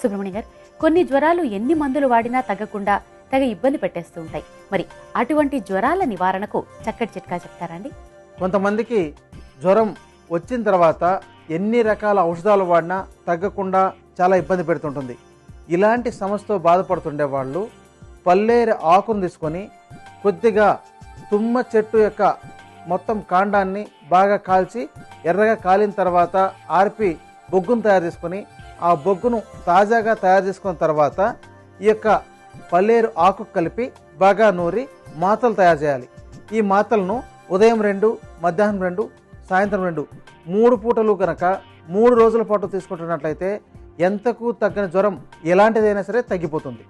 సుబ్రహ్మణ్య గారు, కొన్ని జ్వరాలు ఎన్ని మందులు వాడినా తగ్గకుండా తెగ ఇబ్బంది పెట్టేస్తూ ఉంటాయి. మరి అటువంటి జ్వరాల నివారణకు చక్కటి చిట్కా చెప్తారా అండి? కొంతమందికి జ్వరం వచ్చిన తర్వాత ఎన్ని రకాల ఔషధాలు వాడినా తగ్గకుండా చాలా ఇబ్బంది పెడుతుంటుంది. ఇలాంటి సమస్యతో బాధపడుతుండే వాళ్ళు పల్లేరు ఆకును తీసుకొని కొద్దిగా తుమ్మ చెట్టు యొక్క మొత్తం కాండాన్ని బాగా కాల్చి ఎర్రగా కాలిన తర్వాత ఆర్పి బొగ్గును తయారు చేసుకొని ఆ బొగ్గును తాజాగా తయారు చేసుకున్న తర్వాత ఈ యొక్క పల్లేరు ఆకు కలిపి బాగా నూరి మాతలు తయారు చేయాలి. ఈ మాతలను ఉదయం 2, మధ్యాహ్నం 2, సాయంత్రం 2, 3 పూటలు కనుక 3 రోజుల పాటు తీసుకుంటున్నట్లయితే ఎంతకు తగ్గని జ్వరం ఎలాంటిదైనా సరే తగ్గిపోతుంది.